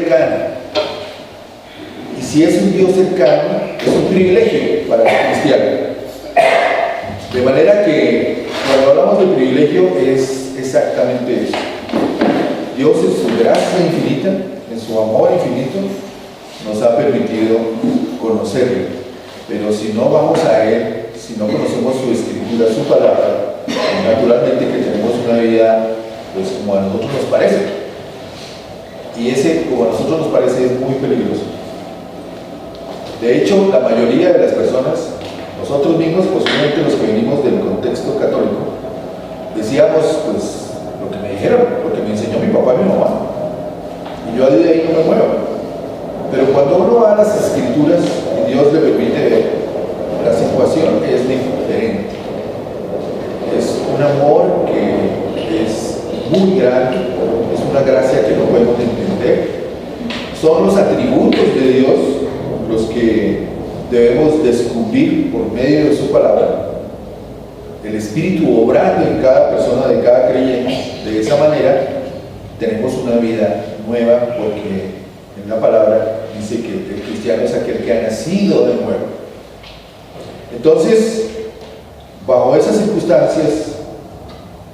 cercano. Y si es un Dios cercano, es un privilegio para el cristiano. De manera que cuando hablamos de privilegio es exactamente eso. Dios en su gracia infinita, en su amor infinito, nos ha permitido conocerlo. Pero si no vamos a Él, si no conocemos su escritura, su palabra, naturalmente que tenemos una vida pues como a nosotros nos parece. Y ese como a nosotros nos parece es muy peligroso. De hecho, la mayoría de las personas, nosotros mismos, posiblemente los que venimos del contexto católico, decíamos pues lo que me dijeron, lo que me enseñó mi papá y mi mamá. Y yo de ahí no me muevo. Pero cuando uno va a las escrituras y Dios le permite ver, la situación es diferente. Es un amor que es muy grande, es una gracia que no podemos entender. Son los atributos de Dios los que debemos descubrir por medio de su palabra. El Espíritu obrando en cada persona de cada creyente. De esa manera tenemos una vida nueva, porque en la palabra dice que el cristiano es aquel que ha nacido de nuevo. Entonces, bajo esas circunstancias,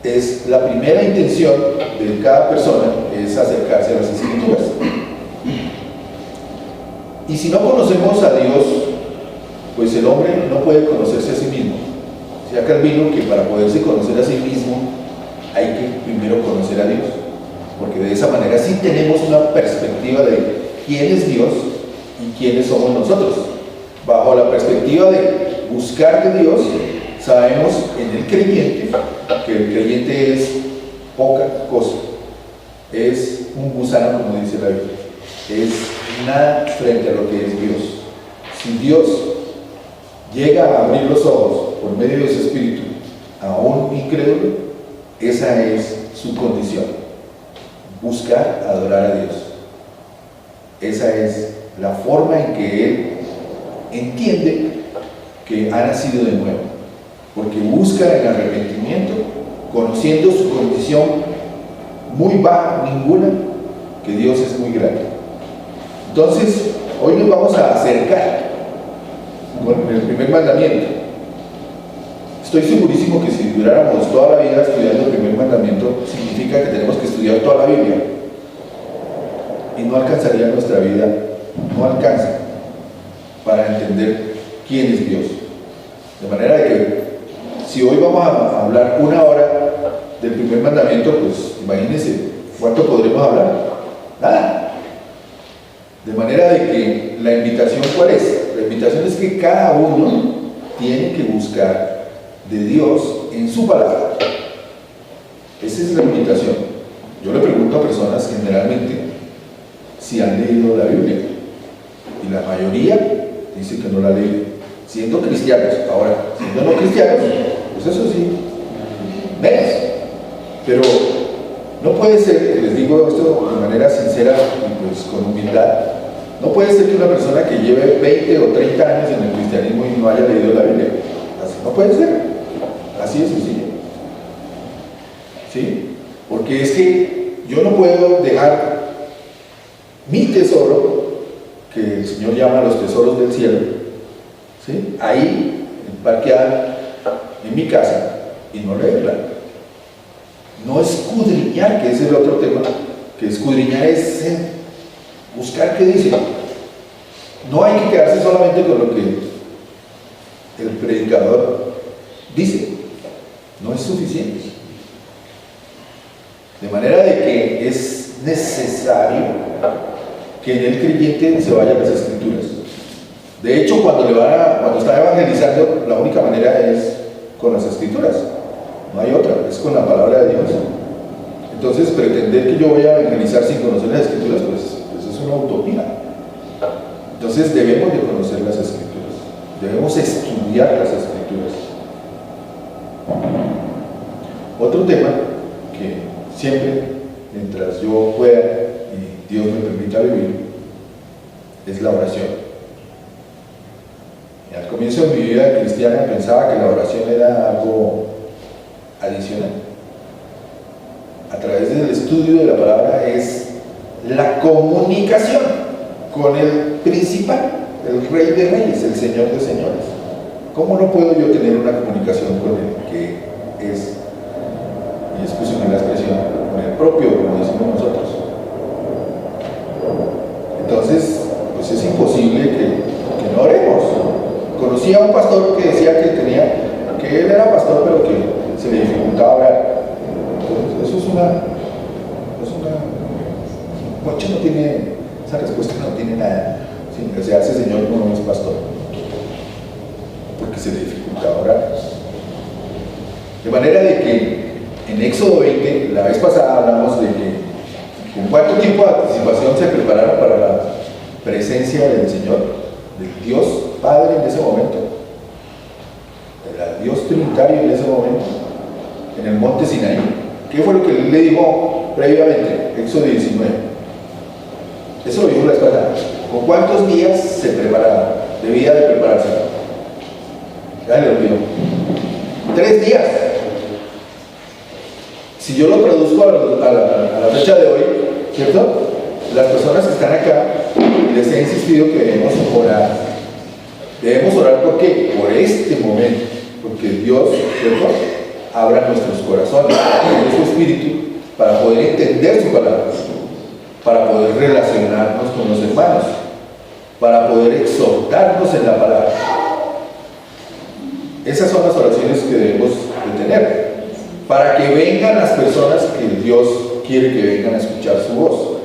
es la primera intención de cada persona es acercarse a las escrituras. Y si no conocemos a Dios, pues el hombre no puede conocerse a sí mismo. Decía Calvino que para poderse conocer a sí mismo hay que primero conocer a Dios, porque de esa manera sí tenemos una perspectiva de quién es Dios y quiénes somos nosotros. Bajo la perspectiva de buscar de Dios, sabemos en el creyente que el creyente es poca cosa, es un gusano, como dice la Biblia, es nada frente a lo que es Dios. Si Dios llega a abrir los ojos por medio de su Espíritu a un incrédulo, esa es su condición: buscar adorar a Dios. Esa es la forma en que él entiende que ha nacido de nuevo, porque busca el arrepentimiento, conociendo su condición muy baja, ninguna, que Dios es muy grande. Entonces, hoy nos vamos a acercar con el primer mandamiento. Estoy segurísimo que si duráramos toda la vida estudiando el primer mandamiento, significa que tenemos que estudiar toda la Biblia. Y no alcanzaría nuestra vida, no alcanza para entender quién es Dios. De manera de que si hoy vamos a hablar una hora del primer mandamiento, pues imagínense cuánto podremos hablar. Nada. De manera de que la invitación, ¿cuál es? La invitación es que cada uno tiene que buscar de Dios en su palabra. Esa es la invitación. Yo le pregunto a personas generalmente si han leído la Biblia, y la mayoría dice que no la leen, siendo cristianos. Ahora, siendo no cristianos, pues eso sí, menos. Pero no puede ser, les digo esto de manera sincera y pues con humildad, no puede ser que una persona que lleve 20 o 30 años en el cristianismo y no haya leído la Biblia. Así no puede ser, así de sencillo. ¿Sí? Porque es que yo no puedo dejar mi tesoro, que el Señor llama los tesoros del cielo, ¿sí?, ahí, parqueada en mi casa, y no leerla. No escudriñar, que es el otro tema, que escudriñar es buscar qué dice. No hay que quedarse solamente con lo que el predicador dice, no es suficiente. De manera de que es necesario que en el creyente se vayan las escrituras. De hecho, cuando está evangelizando, la única manera es con las escrituras, no hay otra, es con la palabra de Dios. Entonces, pretender que yo voy a evangelizar sin conocer las escrituras, pues es una utopía. Entonces, debemos de conocer las escrituras, debemos estudiar las escrituras. Otro tema que siempre, mientras yo pueda y Dios me permita vivir, es la oración. Y al comienzo de mi vida cristiana pensaba que la oración era algo adicional. A través del estudio de la palabra es la comunicación con el principal, el Rey de Reyes, el Señor de Señores. ¿Cómo no puedo yo tener una comunicación con el que es, y excúsenme la expresión, con el propio, como decimos nosotros? Entonces, pues es imposible que no oremos. Conocí a un pastor que decía que él era pastor, pero que se le dificultaba orar. Entonces, eso es una Pocho no tiene, esa respuesta no tiene nada. Sí, o sea, ese señor no es pastor, porque se le dificulta orar. De manera de que en Éxodo 20, la vez pasada hablamos de que con cuánto tiempo de anticipación se prepararon para la presencia del Señor, del Dios Padre en ese momento, del Dios Trinitario en ese momento, en el monte Sinaí. ¿Qué fue lo que él le dijo previamente? Éxodo 19. Eso lo dijo la vez pasada. ¿Con cuántos días se preparaba? Debía de prepararse. Ya le olvidó. 3 días. Si yo lo traduzco a la fecha de hoy, ¿cierto? Las personas que están acá, les he insistido que debemos orar. Debemos orar ¿por qué? Por este momento. Porque Dios, ¿cierto?, abra nuestros corazones, abra su espíritu, para poder entender su palabra, para poder relacionarnos con los hermanos, para poder exhortarnos en la palabra. Esas son las oraciones que debemos de tener, para que vengan las personas que Dios quiere que vengan a escuchar su voz,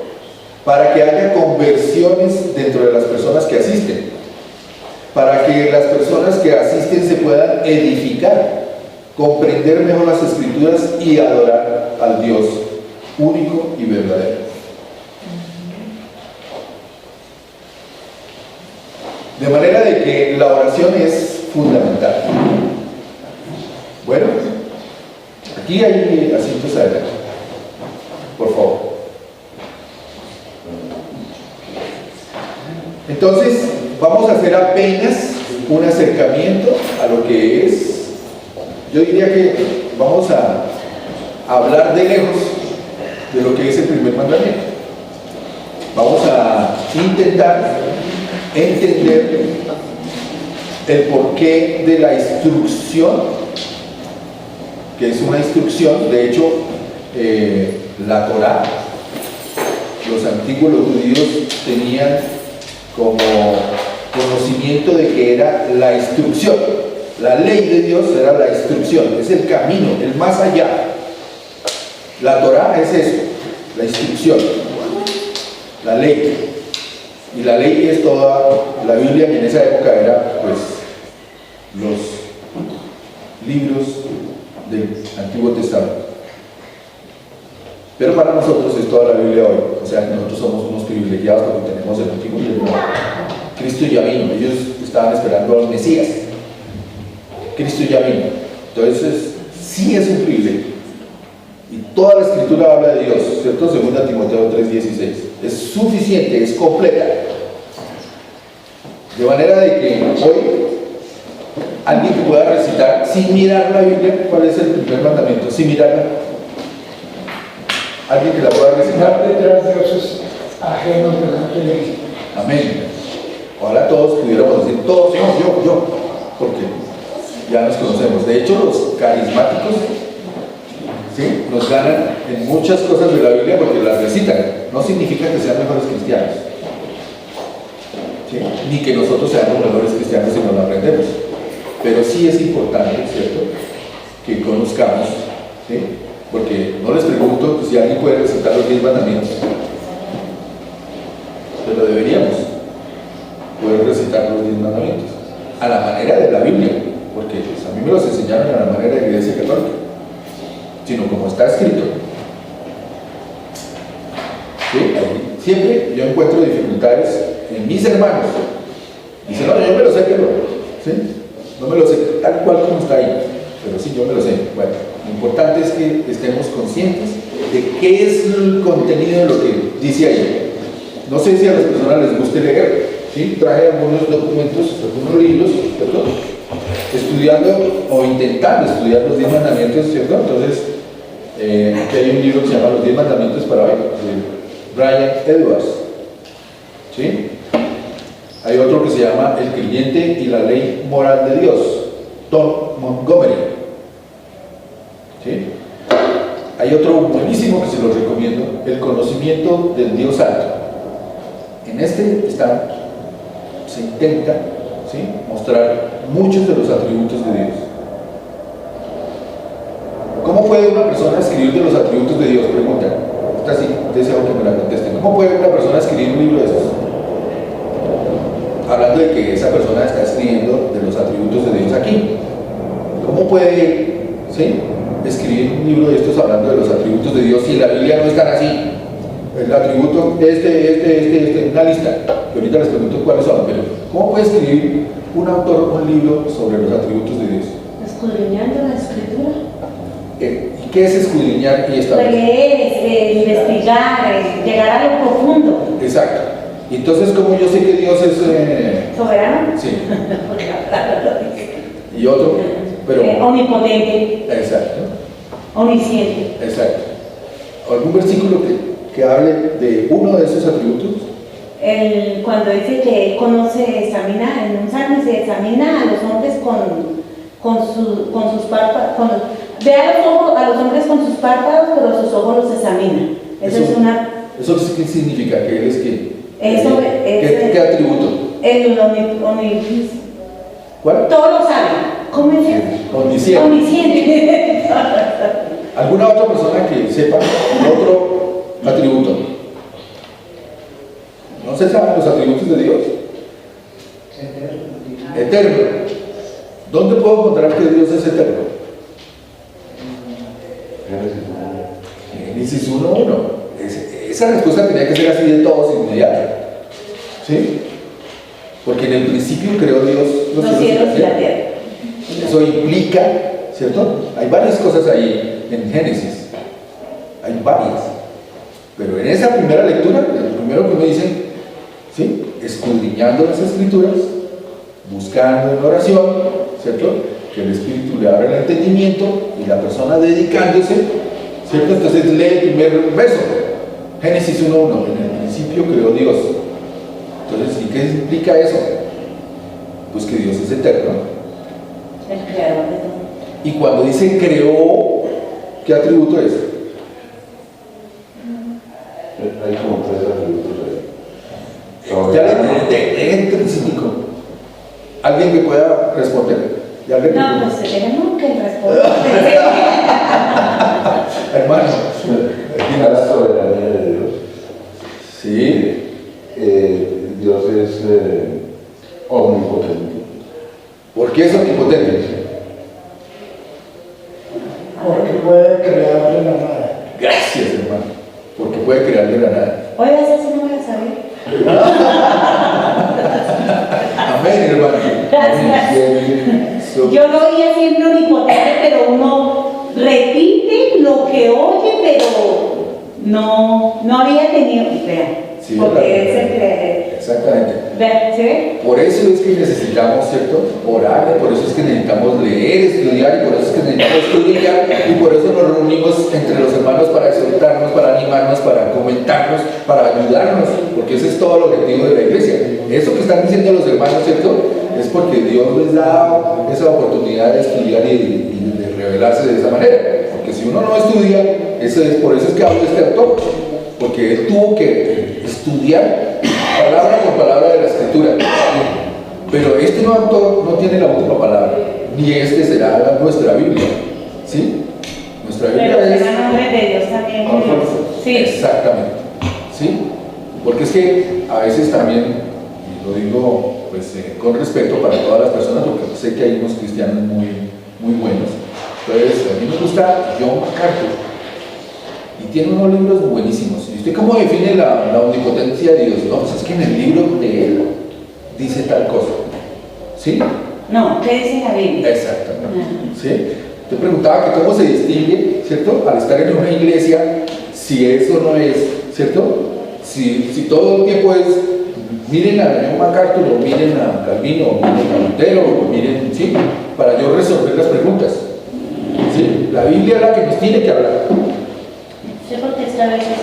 para que haya conversiones dentro de las personas que asisten, para que las personas que asisten se puedan edificar, comprender mejor las Escrituras y adorar al Dios único y verdadero. De manera de que la oración es fundamental. Bueno, aquí hay asientos adelante, por favor. Entonces, vamos a hacer apenas un acercamiento a lo que es. Yo diría que vamos a hablar de lejos de lo que es el primer mandamiento. Vamos a intentar entender el porqué de la instrucción, que es una instrucción. De hecho, la Torá, los antiguos judíos tenían como conocimiento de que era la instrucción. La ley de Dios era la instrucción, es el camino, el más allá. La Torá es eso, la instrucción, la ley. Y la ley es toda la Biblia, y en esa época era pues los libros del Antiguo Testamento. Pero para nosotros es toda la Biblia hoy. O sea, nosotros somos unos privilegiados porque tenemos el Antiguo y el Nuevo. Cristo ya vino, ellos estaban esperando al Mesías. Cristo ya vino. Entonces, sí es un privilegio. Y toda la Escritura habla de Dios, ¿cierto? 2 Timoteo 3:16. Es suficiente, es completa. De manera de que hoy alguien que pueda recitar sin mirar la Biblia, ¿cuál es el primer mandamiento? Sin mirarla. Alguien que la pueda recitar. Detrás de dioses ajenos delante de él. Amén. Ojalá todos pudiéramos decir, todos, yo, porque ya nos conocemos. De hecho, los carismáticos, ¿sí?, nos ganan en muchas cosas de la Biblia porque las recitan. No significa que sean mejores cristianos, ¿sí?, ni que nosotros seamos mejores cristianos si no lo aprendemos. Pero sí es importante, ¿cierto?, que conozcamos, ¿sí?, porque no les pregunto si alguien puede recitar los 10 mandamientos, pero deberíamos poder recitar los 10 mandamientos a la manera de la Biblia, porque pues, a mí me los enseñaron a la manera de la Iglesia Católica, sino como está escrito. ¿Sí? Siempre yo encuentro dificultades en mis hermanos. Dicen, no, yo me lo sé, pero ¿sí?, no me lo sé tal cual como está ahí, pero sí, yo me lo sé. Bueno, lo importante es que estemos conscientes de qué es el contenido de lo que dice ahí. No sé si a las personas les guste leer, ¿sí? Traje algunos documentos, algunos libros, ¿cierto?, estudiando o intentando estudiar los 10 mandamientos, ¿cierto? Entonces, aquí hay un libro que se llama Los 10 mandamientos para hoy, de Brian Edwards. ¿Sí? Hay otro que se llama El creyente y la ley moral de Dios, Tom Montgomery. ¿Sí? Hay otro buenísimo que se los recomiendo, El conocimiento del Dios alto. En este se intenta, ¿sí?, mostrar muchos de los atributos de Dios. ¿Cómo puede una persona escribir de los atributos de Dios? Pregunta. Esta sí, deseo que me la contesten. ¿Cómo puede una persona escribir un libro de esos? Hablando de que esa persona está escribiendo de los atributos de Dios aquí. ¿Cómo puede, ¿sí?, escribir un libro de estos hablando de los atributos de Dios si en la Biblia no están así? El atributo, una lista, que ahorita les pregunto cuáles son, pero ¿cómo puede escribir un autor un libro sobre los atributos de Dios? Escudriñando la escritura. ¿Y qué es escudriñar y establecer? Leer, investigar, llegar a lo profundo. Exacto. Y entonces, ¿cómo yo sé que Dios es ¿Soberano? Sí. Porque la palabra lo dice. Y otro, pero omnipotente, exacto, omnisciente. exacto. ¿Algún versículo que hable de uno de esos atributos? Cuando dice que él conoce, examina, en un salmo se examina a los hombres con sus párpados, ve a los hombres con sus párpados, pero sus ojos los examina. Eso es una... ¿Eso qué significa? ¿Que él es qué? ¿Qué atributo? El omnisciente. ¿Cuál? Todo lo sabe. ¿Cómo es eso? Omnisciente. Omnisciente. ¿Alguna otra persona que sepa otro atributo? ¿No se saben los atributos de Dios? Eterno. ¿Dónde puedo encontrar que Dios es eterno? Génesis 1:1. Esa respuesta tenía que ser así de todos inmediata. ¿Sí? Porque en el principio creó Dios los cielos y la tierra. Eso implica, ¿cierto? Hay varias cosas ahí en Génesis. Hay varias. Pero en esa primera lectura, lo primero que me dicen, ¿sí?, escudriñando las escrituras, buscando en oración, ¿cierto?, que el Espíritu le abra el entendimiento y la persona dedicándose, ¿cierto? Entonces lee el primer verso, Génesis 1:1, en el principio creó Dios. Entonces, ¿y qué implica eso? Pues que Dios es eterno. El creador de todo. Y cuando dice creó, ¿qué atributo es? Hay como 3 atributos ahí. Ya le específico. ¿Alguien que pueda responder? ¿Ya le No, pues tenemos que responder. Hermano. A la soberanía de Dios. Sí. Dios es omnipotente. ¿Por qué es omnipotente? Porque puede crear de la nada. Gracias, hermano. Porque puede crear de la nada. Oye, esa sí no me la sabía. Amén, hermano. Gracias. So, Yo lo oía siempre omnipotente, pero uno repite lo que oye, pero no había tenido idea. Sí, porque ¿verdad? es el creador. exactamente. ¿Ve? ¿Sí ve? Por eso es que necesitamos, ¿cierto?, orar, por eso es que necesitamos leer, estudiar, y por eso es que necesitamos estudiar, y por eso nos reunimos entre los hermanos para exhortarnos, para animarnos, para comentarnos, para ayudarnos, porque ese es todo el objetivo de la iglesia. Eso que están diciendo los hermanos, ¿cierto?, es porque Dios les da esa oportunidad de estudiar y de revelarse de esa manera. Porque si uno no estudia, por eso es que hablo de este autor, porque él tuvo que estudiar palabra por palabra de la escritura. Pero este nuevo autor no tiene la última palabra, ni este será nuestra Biblia. ¿Sí? Nuestra Biblia Pero es. será nombre de Dios también. Sí. Exactamente. ¿Sí? Porque es que a veces también, y lo digo pues, con respeto para todas las personas, porque sé que hay unos cristianos muy buenos. Entonces, a mí me gusta John MacArthur. Y tiene unos libros buenísimos. ¿Y usted cómo define la omnipotencia de Dios? No, pues es que en el libro de él dice tal cosa. ¿Sí? No, ¿qué dice la Biblia? Exactamente. ¿Sí? Te preguntaba que cómo se distingue, ¿cierto?, al estar en una iglesia, si eso no es, ¿cierto? Si todo el tiempo es, miren a John MacArthur, o miren a Calvino, o miren a Lutero, o miren, ¿sí?, para yo resolver las preguntas. ¿Sí? La Biblia es la que nos tiene que hablar. Sí, porque es que a veces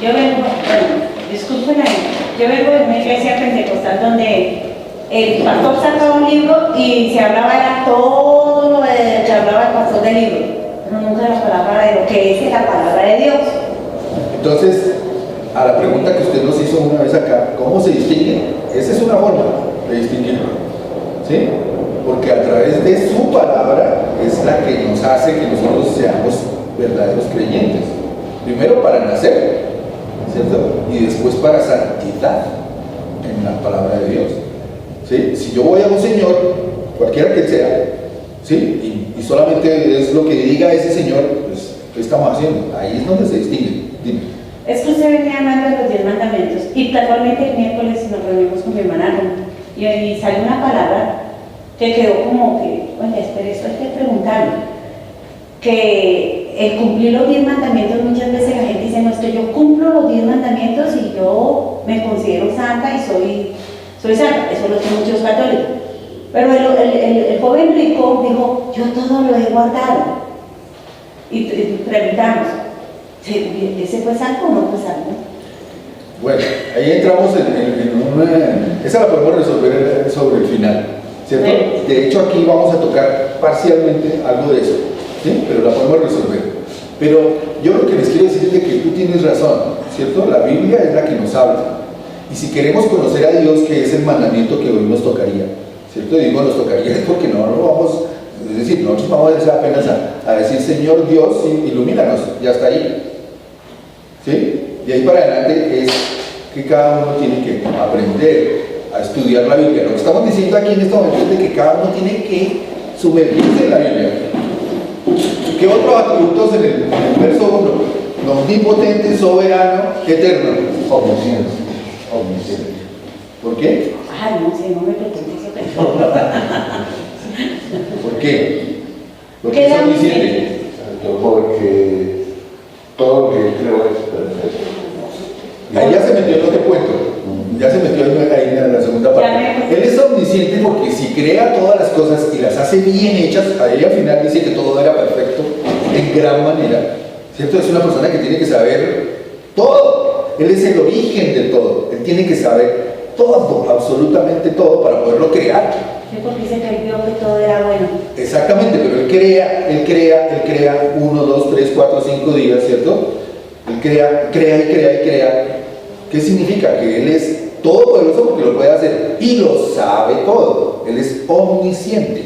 Yo vengo, bueno, disculpen ahí, yo vengo de una iglesia pentecostal donde el pastor sacaba un libro y se hablaba era todo lo que hablaba el pastor del libro, pero nunca la palabra de lo que es la palabra de Dios. Entonces, a la pregunta que usted nos hizo una vez acá, ¿cómo se distingue? Esa es una forma de distinguirlo, ¿sí? Porque a través de su palabra es la que nos hace que nosotros seamos verdaderos creyentes. Primero para nacer, ¿cierto? Y después para santidad en la palabra de Dios, ¿sí? Si yo voy a un Señor, cualquiera que sea, ¿sí? Y solamente es lo que diga ese Señor, pues, ¿qué estamos haciendo? Ahí es donde se distingue. Dime. Es que usted venía hablando de los 10 mandamientos y casualmente el miércoles nos reunimos con mi hermana y salió una palabra que quedó como que, oye, espera, esto hay que preguntarlo, que el cumplir los 10 mandamientos, muchas veces la gente dice, no, es que yo cumplo los 10 mandamientos y yo me considero santa y soy santa, eso lo dicen muchos católicos, pero el joven rico dijo, yo todo lo he guardado, y preguntamos, ¿ese fue santo o no fue santo? Bueno, ahí entramos en una... Esa la podemos resolver sobre el final, ¿cierto? Sí. De hecho, aquí vamos a tocar parcialmente algo de eso, ¿sí? Pero la podemos resolver. Pero yo lo que les quiero decir es de que tú tienes razón, ¿cierto? La Biblia es la que nos habla. Y si queremos conocer a Dios, que es el mandamiento que hoy nos tocaría, ¿cierto? Digo, nos tocaría porque no lo vamos... Es decir, nosotros vamos apenas a decir, Señor Dios, ilumínanos, ya está ahí. ¿Sí? Y ahí para adelante es que cada uno tiene que aprender a estudiar la Biblia. Lo que estamos diciendo aquí en este momento es de que cada uno tiene que sumergirse en la Biblia. ¿Qué otros atributos en el verso 1? Omnipotente, soberano, eterno. Omnisciente. Omnisciente. ¿Por qué? Ay, no sé, no me preguntes eso. ¿Por qué? Porque ¿Qué es da omnisciente. Porque todo lo que creo es perfecto. Ahí ya se metió en otro cuento. Ya se metió ahí en la segunda parte. Él es omnisciente porque si crea todas las cosas y las hace bien hechas, ahí al final dice que todo era perfecto en gran manera, ¿cierto? Es una persona que tiene que saber todo. Él es el origen de todo. Él tiene que saber todo, absolutamente todo, para poderlo crear. Sí, porque dice que él vio que todo era bueno. Exactamente, pero él crea 1, 2, 3, 4, 5 días, ¿cierto? Él crea. ¿Qué significa? Que él es todopoderoso porque lo puede hacer y lo sabe todo. Él es omnisciente.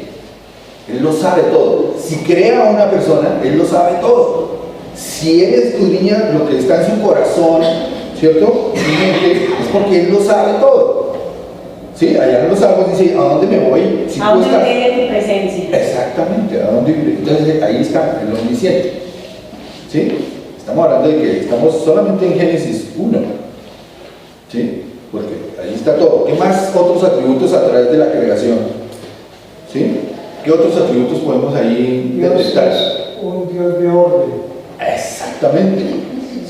Él lo sabe todo. Si crea a una persona, él lo sabe todo. Si él escudriña lo que está en su corazón, ¿cierto? Es porque él lo sabe todo. ¿Sí? Allá en los Salmos dice, ¿a dónde me voy? Si ¿A dónde viene tu presencia? Exactamente, ¿a dónde vive? Entonces ahí está el omnisciente. ¿Sí? Estamos hablando de que estamos solamente en Génesis 1. ¿Sí? Porque ahí está todo. ¿Qué más otros atributos a través de la creación? ¿Sí? ¿Qué otros atributos podemos ahí detectar? Dios es un Dios de orden. Exactamente.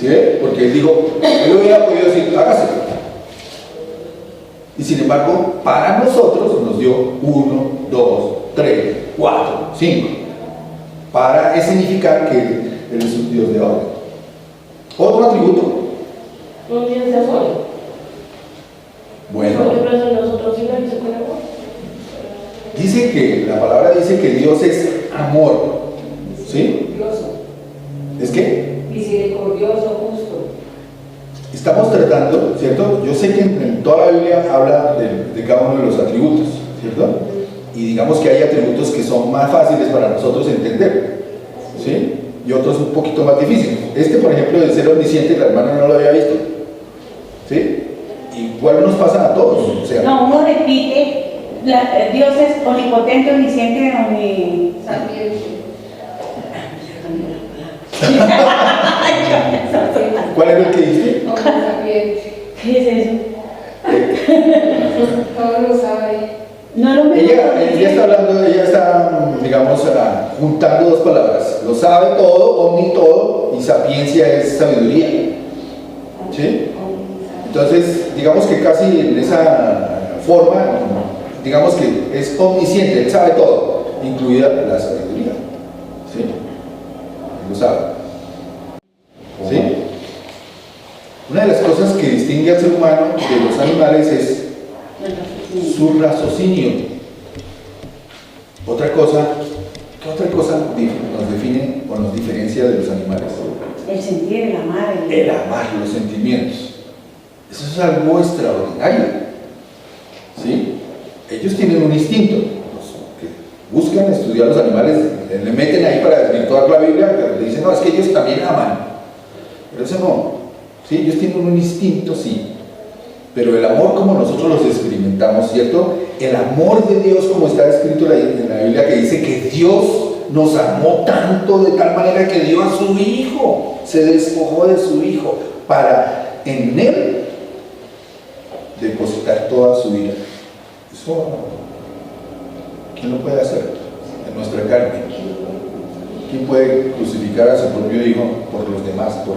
¿Sí? Porque él dijo, él hubiera podido decir, hágase. Y sin embargo, para nosotros nos dio 1, 2, 3, 4, 5. Para significar que él es un Dios de orden. Otro atributo. Un Dios de amor. Bueno. Por ejemplo, nosotros sí lo hizo con amor. Dice que, la palabra dice que Dios es amor. ¿Sí? Misericordioso. ¿Es qué? Misericordioso, justo. Estamos tratando, ¿cierto? Yo sé que en toda la Biblia habla de cada uno de los atributos, ¿cierto? Y digamos que hay atributos que son más fáciles para nosotros entender, ¿sí? Y otros un poquito más difíciles. Este, por ejemplo, de ser omnisciente, la hermana no lo había visto, ¿sí? Igual nos pasa a todos, o sea... No, uno repite, Dios es omnipotente, omnisciente, Sapiente. ¿Cuál es el que dijiste? Sapiente. ¿Qué es eso? Todo lo sabe. No lo mismo. Ella está hablando, ella está, digamos, juntando dos palabras. Lo sabe todo, omni todo, y sapiencia es sabiduría. ¿Sí? Entonces, digamos que casi en esa forma, digamos que es omnisciente, él sabe todo, incluida la sabiduría. ¿Sí? Él lo sabe. ¿Sí? Una de las cosas que distingue al ser humano de los animales es su raciocinio. ¿Qué otra cosa nos define o nos diferencia de los animales? El sentir, el amar. El amar, los sentimientos. Eso es algo extraordinario. ¿Sí? Ellos tienen un instinto. Los que buscan estudiar los animales, le meten ahí para desvirtuar la Biblia, le dicen, no, es que ellos también aman. Pero eso no. ¿Sí? Ellos tienen un instinto, sí. Pero el amor como nosotros los experimentamos, ¿cierto? El amor de Dios como está escrito en la Biblia, que dice que Dios nos amó tanto de tal manera que dio a su Hijo, se despojó de su Hijo para en Él depositar toda su vida. Eso, ¿quién lo puede hacer? En nuestra carne. ¿Quién puede crucificar a su propio Hijo por los demás, por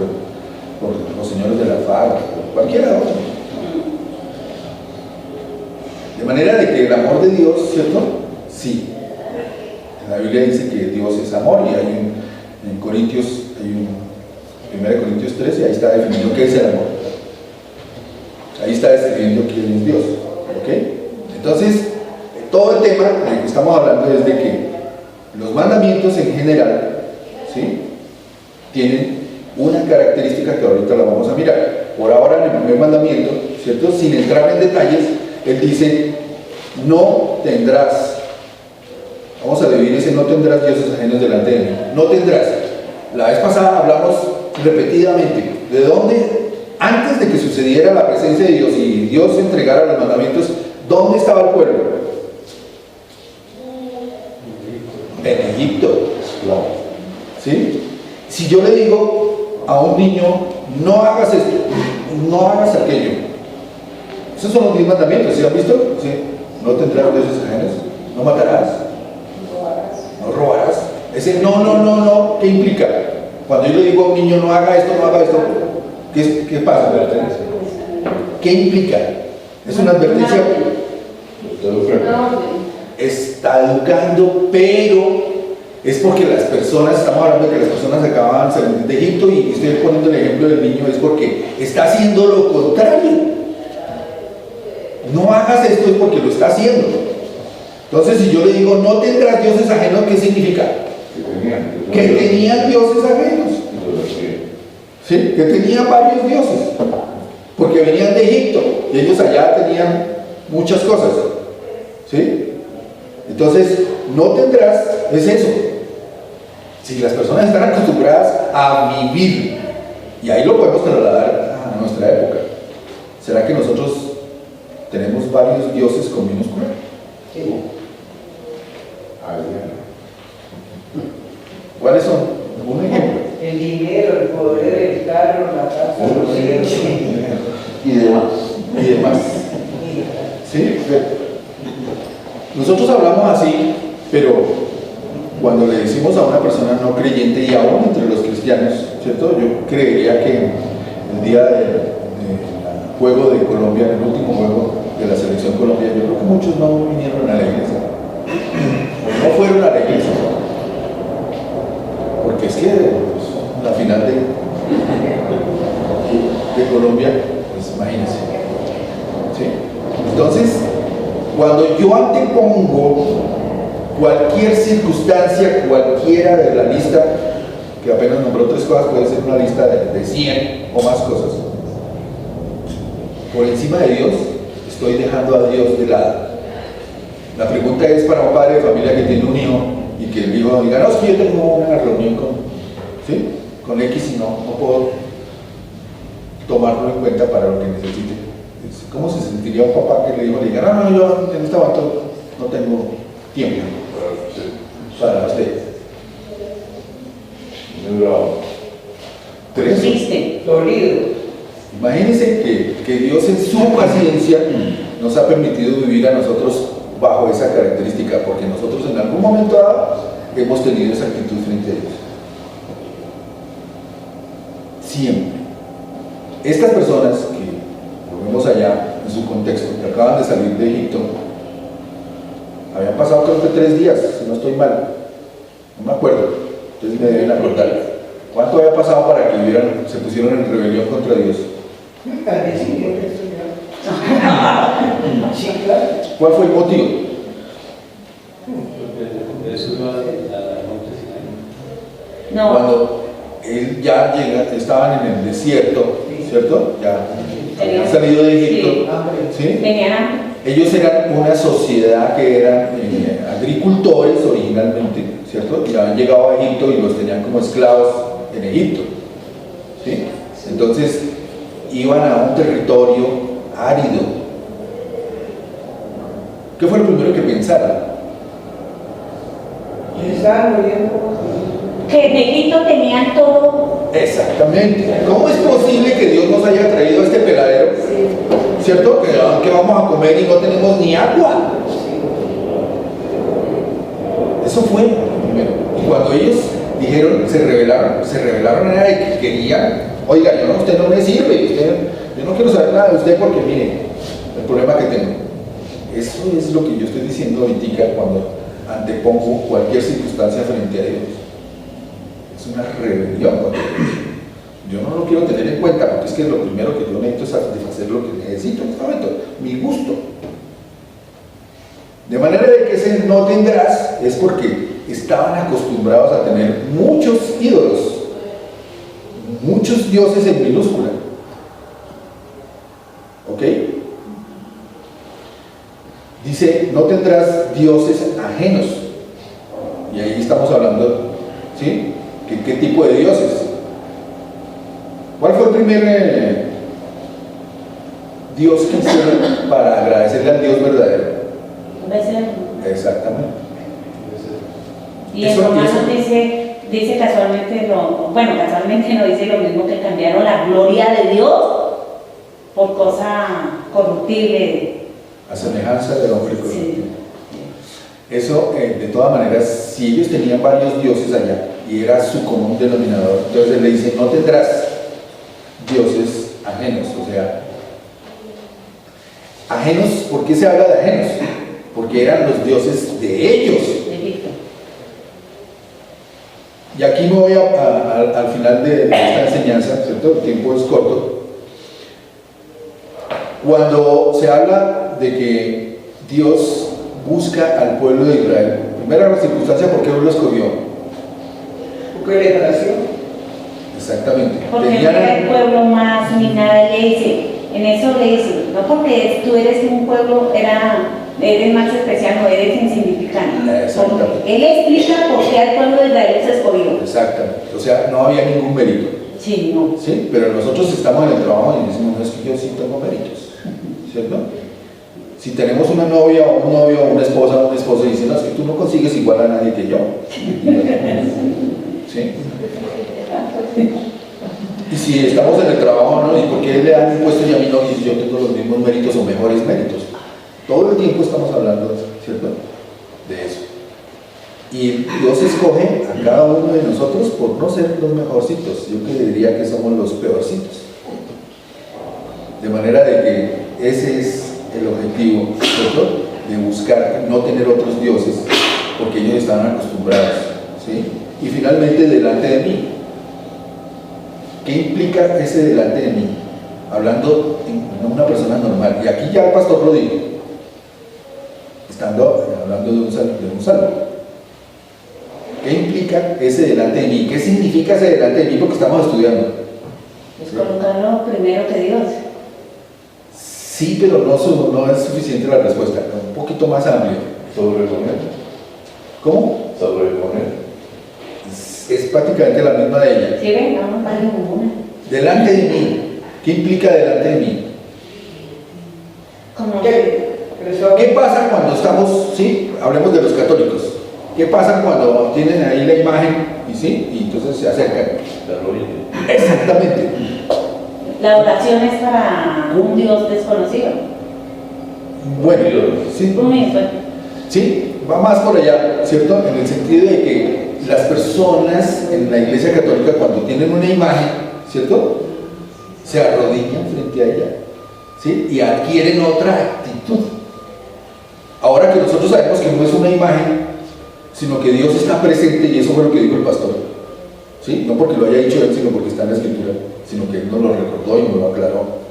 los señores de la farra, por cualquiera de otros? De manera de que el amor de Dios, ¿cierto? Sí. En la Biblia dice que Dios es amor y en Corintios, hay 1 Corintios 13, ahí está definiendo qué es el amor. Ahí está describiendo quién es Dios. ¿Ok? Entonces, todo el tema del que estamos hablando es de que los mandamientos en general, ¿sí?, tienen una característica que ahorita la vamos a mirar. Por ahora, en el primer mandamiento, ¿cierto?, sin entrar en detalles, él dice, no tendrás. Vamos a dividir ese no tendrás dioses ajenos delante de mí. No tendrás. La vez pasada hablamos repetidamente de dónde, antes de que sucediera la presencia de Dios y Dios entregara los mandamientos, ¿dónde estaba el pueblo? En Egipto. ¿Sí? Si yo le digo a un niño, no hagas esto, no hagas aquello, esos son los 10 mandamientos, ¿sí han visto? ¿Sí? No tendrás dioses ajenos, no matarás, no robarás. Ese no, ¿qué implica? Cuando yo le digo a un niño, no haga esto, ¿qué pasa? ¿Qué implica? Es una advertencia. Está educando, pero es porque las personas, estamos hablando de que las personas acababan de salir de Egipto y estoy poniendo el ejemplo del niño, es porque está haciendo lo contrario. No hagas esto es porque lo está haciendo. Entonces, si yo le digo, no tendrás dioses ajenos, ¿qué significa? Que tenían dioses ajenos. ¿Sí? Que tenían varios dioses. Porque venían de Egipto y ellos allá tenían muchas cosas. ¿Sí? Entonces, no tendrás, es eso. Si las personas están acostumbradas a vivir, y ahí lo podemos trasladar a nuestra época, ¿será que nosotros tenemos varios dioses con minúscula? Sí. ¿Cuáles son? Un ejemplo. El dinero, el poder, el carro, la casa, los hijos. Y demás. Y demás. ¿Sí? Nosotros hablamos así, pero cuando le decimos a una persona no creyente y aún entre los cristianos, ¿cierto? Yo creería que el día del juego de Colombia, el último juego de la selección Colombia, yo creo que muchos no vinieron a la iglesia, o no fueron a la iglesia, porque es que pues, la final de Colombia, pues imagínense, ¿sí? Entonces, cuando yo antepongo cualquier circunstancia, cualquiera de la lista, que apenas nombró 3 cosas, puede ser una lista de 100 o más cosas, por encima de Dios, estoy dejando a Dios de lado. La pregunta es para un padre de familia que tiene un hijo y que el hijo diga, no, es que yo tengo una reunión con X y no puedo tomarlo en cuenta para lo que necesite. ¿Cómo se sentiría un papá que le diga, no, yo en este momento no tengo tiempo para usted? Triste. Dolido. Imagínense que Dios en su paciencia nos ha permitido vivir a nosotros bajo esa característica, porque nosotros en algún momento dado hemos tenido esa actitud frente a Dios. Siempre. Estas personas que volvemos allá en su contexto, que acaban de salir de Egipto, habían pasado creo que 3 días, si no estoy mal, no me acuerdo, ustedes me deben acordar. ¿Cuánto había pasado para que se pusieron en rebelión contra Dios? Al día siguiente estudiaba. Sí, claro. ¿Cuál fue el motivo? Eso iba a la monte Sinaí. No, Cuando él ya llega, estaban en el desierto, ¿cierto? Ya habían salido de Egipto, ¿sí? tenían hambre. Ellos eran una sociedad que eran agricultores originalmente, ¿cierto? Y habían llegado a Egipto y los tenían como esclavos en Egipto, ¿sí? Entonces iban a un territorio árido. ¿Qué fue lo primero que pensaron? Y estaban muriendo. Que en Egipto tenían todo. Exactamente. ¿Cómo es posible que Dios nos haya traído a este peladero? ¿Cierto? Que vamos a comer y no tenemos ni agua. Eso fue primero. Y cuando ellos dijeron, se rebelaron era de que querían, oiga, usted no me sirve, yo no quiero saber nada de usted porque mire, el problema que tengo. Eso es lo que yo estoy diciendo ahorita cuando antepongo cualquier circunstancia frente a Dios. Es una rebelión contra Dios. Yo no lo quiero tener en cuenta porque es que lo primero que yo necesito es satisfacer lo que necesito en este momento, mi gusto. De manera de que ese no tendrás es porque estaban acostumbrados a tener muchos ídolos, muchos dioses en minúscula. ¿Ok? Dice, no tendrás dioses ajenos. Y ahí estamos hablando, ¿sí? ¿Qué tipo de dioses? ¿Cuál fue el primer Dios que hicieron para agradecerle al Dios verdadero? Becerro. Exactamente. Y en Eso Romanos empieza. dice casualmente casualmente no dice lo mismo, que cambiaron la gloria de Dios por cosa corruptible. A semejanza del hombre corruptible. Sí. Eso, de todas maneras, si ellos tenían varios dioses allá y era su común denominador, entonces le dice, no tendrás dioses ajenos, o sea, ajenos, ¿por qué se habla de ajenos? Porque eran los dioses de ellos. De Egipto. Y aquí me voy al final de esta enseñanza, ¿cierto? El tiempo es corto. Cuando se habla de que Dios busca al pueblo de Israel, primera circunstancia, ¿por qué no lo escogió? Porque le nació. Exactamente. Porque era el pueblo más minado, le dice, en eso le dice, no porque tú eres un pueblo, eres más especial, no eres insignificante. Exactamente. Él explica por qué al pueblo de Israel se escogió. Exactamente. O sea, no había ningún mérito. Sí, no. ¿Sí? Pero nosotros estamos en el trabajo y decimos, no, es que yo sí tengo méritos, ¿cierto? Si tenemos una novia o un novio o una esposa o un esposo y dicen, no, es que tú no consigues igual a nadie que yo. ¿Sí? Y si estamos en el trabajo, ¿no? ¿Y por qué le dan un puesto y a mí no? Y yo tengo los mismos méritos o mejores méritos. Todo el tiempo estamos hablando, ¿cierto? De eso. Y Dios escoge a cada uno de nosotros por no ser los mejorcitos. Yo que diría que somos los peorcitos. De manera de que ese es el objetivo, ¿cierto? De buscar no tener otros dioses, porque ellos estaban acostumbrados, ¿sí? Y finalmente, delante de mí. ¿Qué implica ese delante de mí? Hablando en una persona normal. Y aquí ya el pastor lo dijo, hablando de un salmo. ¿Qué implica ese delante de mí? ¿Qué significa ese delante de mí? Porque estamos estudiando. Es colocarlo primero que Dios. Sí, pero no es suficiente la respuesta. Un poquito más amplio. Sobreponer. ¿Cómo? Sobreponer. Es prácticamente la misma de ella. Sí, ven, no vale ninguna. Delante de mí. ¿Qué implica delante de mí? Como ¿Qué pasa cuando estamos, sí? Hablemos de los católicos. ¿Qué pasa cuando tienen ahí la imagen y entonces se acercan? La rodilla. Exactamente. la oración es para un Dios desconocido. Bueno, sí. Sí, va más por allá, ¿cierto? En el sentido de que las personas en la Iglesia Católica, cuando tienen una imagen, ¿cierto?, se arrodillan frente a ella, ¿sí?, y adquieren otra actitud. Ahora que nosotros sabemos que no es una imagen, sino que Dios está presente, y eso fue lo que dijo el pastor, ¿sí?, no porque lo haya dicho él, sino porque está en la Escritura, sino que él nos lo recordó y nos lo aclaró.